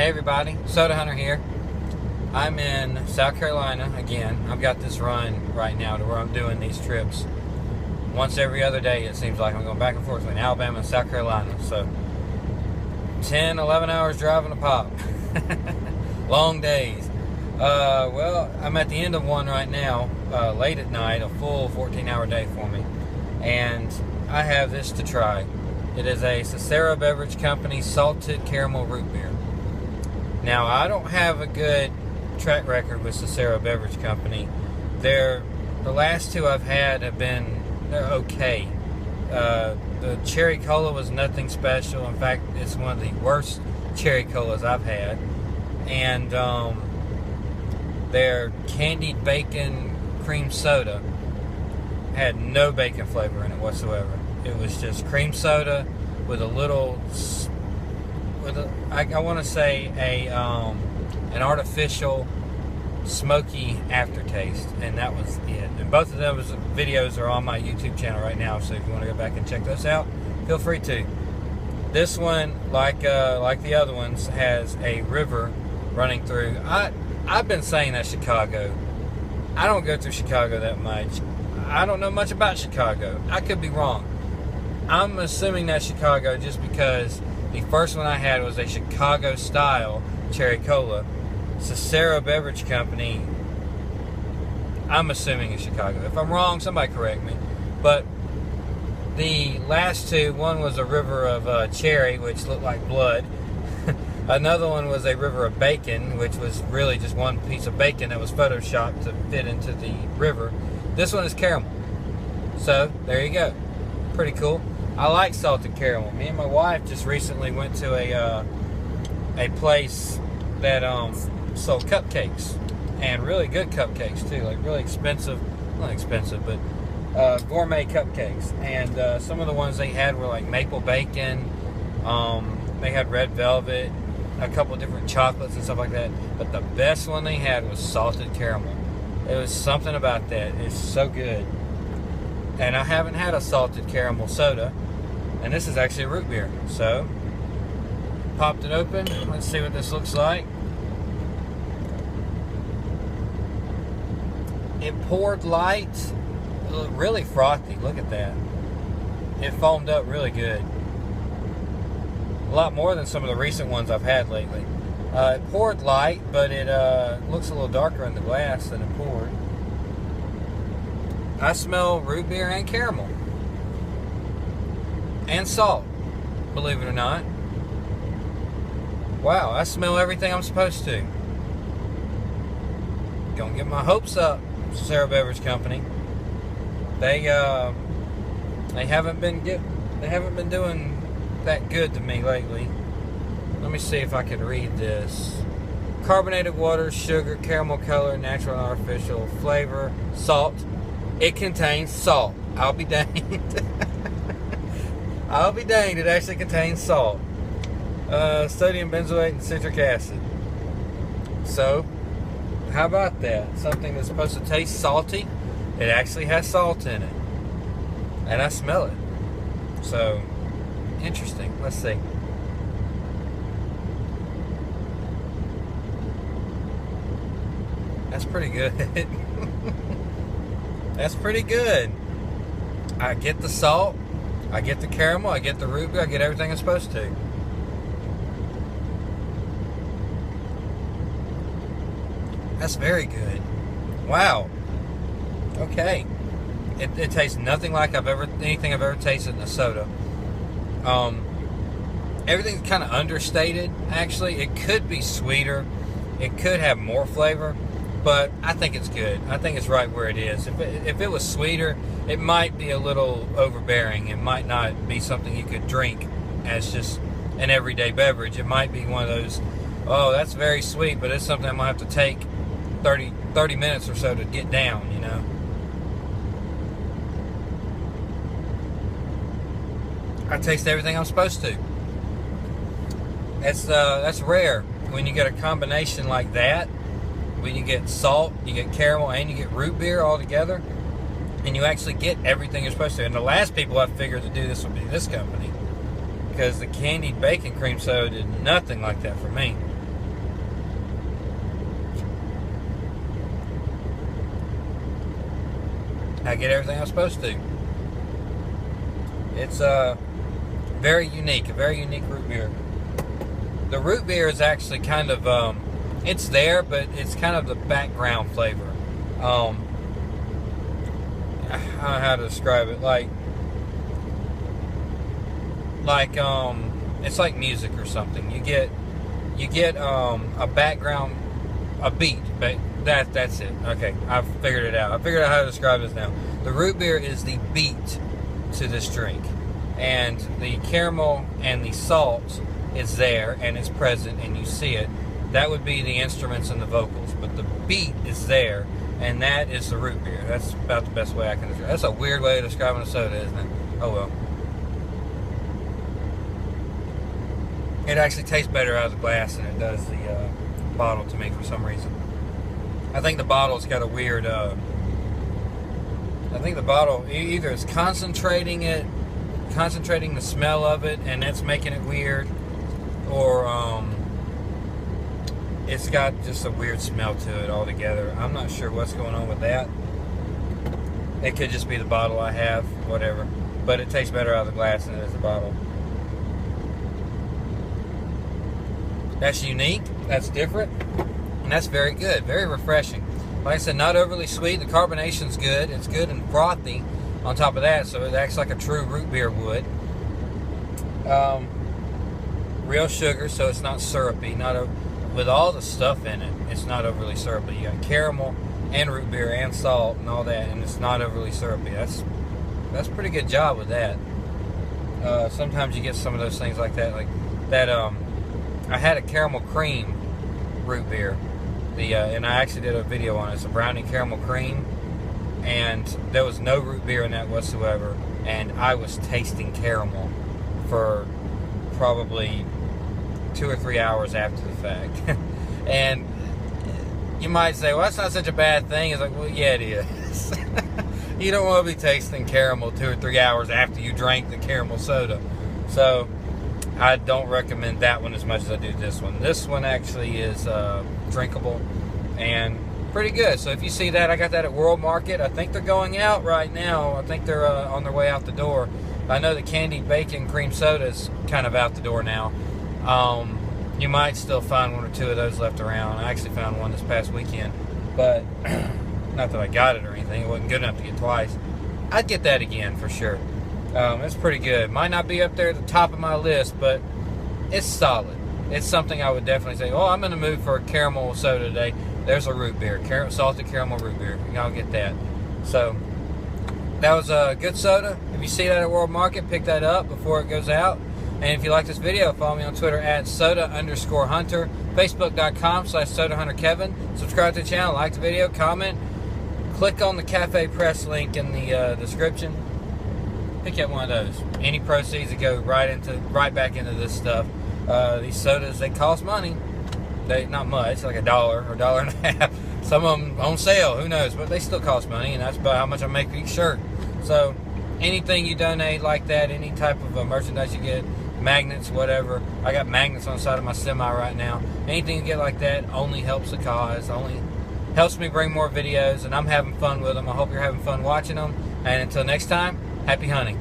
Hey everybody, Soda Hunter here. I'm in South Carolina again. I've got this run right now to where I'm doing these trips once every other day. It seems like I'm going back and forth between Alabama and South Carolina. So 10, 11 hours driving a pop. Long days. Well, I'm at the end of one right now, late at night, a full 14-hour day for me. And I have this to try. It is a Cicero Beverage Company salted caramel root beer. Now, I don't have a good track record with Cicero Beverage Company. The last two I've had have been, they're okay. The cherry cola was nothing special. In fact, it's one of the worst cherry colas I've had. And their candied bacon cream soda had no bacon flavor in it whatsoever. It was just cream soda with a little, I want to say an artificial smoky aftertaste, and that was it. And both of those videos are on my YouTube channel right now, so if you want to go back and check those out, feel free to. This one, like the other ones, has a river running through. I've been saying that Chicago. I don't go through Chicago that much. I don't know much about Chicago. I could be wrong. I'm assuming that's Chicago just because the first one I had was a Chicago-style cherry cola. Cicero Beverage Company, I'm assuming is Chicago. If I'm wrong, somebody correct me. But the last two, one was a river of cherry, which looked like blood. Another one was a river of bacon, which was really just one piece of bacon that was photoshopped to fit into the river. This one is caramel. So, there you go. Pretty cool. I like salted caramel. Me and my wife just recently went to a place that sold cupcakes, and really good cupcakes too, like really expensive, not expensive, but gourmet cupcakes. And some of the ones they had were like maple bacon. They had red velvet, a couple different chocolates and stuff like that. But the best one they had was salted caramel. It was something about that. It's so good. And I haven't had a salted caramel soda, and this is actually a root beer. So, popped it open. Let's see what this looks like. It poured light, really frothy. Look at that. It foamed up really good. A lot more than some of the recent ones I've had lately. It poured light, but it looks a little darker in the glass than it poured. I smell root beer and caramel. And salt, believe it or not. Wow, I smell everything I'm supposed to. Gonna get my hopes up, Cicero Beverage Company. They haven't been doing that good to me lately. Let me see if I can read this. Carbonated water, sugar, caramel color, natural and artificial flavor, salt. It contains salt. I'll be danged. I'll be danged. It actually contains salt. Sodium benzoate and citric acid. So, how about that? Something that's supposed to taste salty, it actually has salt in it. And I smell it. So, interesting. Let's see. That's pretty good. That's pretty good. I get the salt, I get the caramel, I get the root beer, I get everything I'm supposed to. That's very good. Wow. Okay. It tastes nothing like anything I've ever tasted in a soda. Everything's kind of understated, actually. It could be sweeter. It could have more flavor. But I think it's good. I think it's right where it is. If it was sweeter, it might be a little overbearing. It might not be something you could drink as just an everyday beverage. It might be one of those, oh, that's very sweet, but it's something I'm going to have to take 30 minutes or so to get down, you know. I taste everything I'm supposed to. That's rare when you get a combination like that. When you get salt, you get caramel, and you get root beer all together, and you actually get everything you're supposed to. And the last people I figured to do this would be this company, because the candied bacon cream soda did nothing like that for me. I get everything I'm supposed to. It's very unique, a very unique root beer. The root beer is actually kind of, it's there, but it's kind of the background flavor. I don't know how to describe it. It's like music or something. You get a background, a beat, but that's it. Okay, I've figured it out. I figured out how to describe this now. The root beer is the beat to this drink, and the caramel and the salt is there and it's present and you see it. That would be the instruments and the vocals, but the beat is there, and that is the root beer. That's about the best way I can describe it. That's a weird way of describing a soda, isn't it? Oh well. It actually tastes better out of the glass than it does the bottle to me for some reason. I think the bottle's got a weird, I think the bottle, either it's concentrating the smell of it, and that's making it weird, or it's got just a weird smell to it altogether. I'm not sure what's going on with that. It could just be the bottle I have, whatever. But it tastes better out of the glass than it is the bottle. That's unique, that's different, and that's very good, very refreshing. Like I said, not overly sweet. The carbonation's good. It's good and frothy on top of that, so it acts like a true root beer would. Real sugar, so it's not syrupy. With all the stuff in it, it's not overly syrupy. You got caramel and root beer and salt and all that, and it's not overly syrupy. That's a pretty good job with that. Sometimes you get some of those things like that, I had a caramel cream root beer, and I actually did a video on it. It's a brownie caramel cream, and there was no root beer in that whatsoever, and I was tasting caramel for probably 2 or 3 hours after the fact. And you might say, well, that's not such a bad thing. It's like, well, yeah, it is. You don't want to be tasting caramel 2 or 3 hours after you drank the caramel soda. So I don't recommend that one as much as I do this one. This one actually is drinkable and pretty good. So if you see that, I got that at World Market. I think they're going out right now. I think they're on their way out the door. I know the candied bacon cream soda is kind of out the door now. You might still find 1 or 2 of those left around. I actually found one this past weekend, but not that I got it or anything. It wasn't good enough to get twice. I'd get that again for sure. It's pretty good. Might not be up there at the top of my list, but it's solid. It's something I would definitely say, oh, I'm in the mood for a caramel soda today. There's a root beer, salted caramel root beer. Y'all get that. So that was a good soda. If you see that at World Market, pick that up before it goes out. And if you like this video, follow me on Twitter at soda_hunter, facebook.com/SodaHunterKevin. Subscribe to the channel, like the video, comment, click on the Cafe Press link in the description. Pick up one of those. Any proceeds that go right back into this stuff. These sodas, they cost money. Not much, like $1 or $1.50. Some of them on sale, who knows, but they still cost money, and that's about how much I make for each shirt. So anything you donate like that, any type of merchandise you get, magnets, whatever. I got magnets on the side of my semi right now. Anything you get like that only helps the cause, only helps me bring more videos, and I'm having fun with them. I hope you're having fun watching them. And until next time, happy hunting.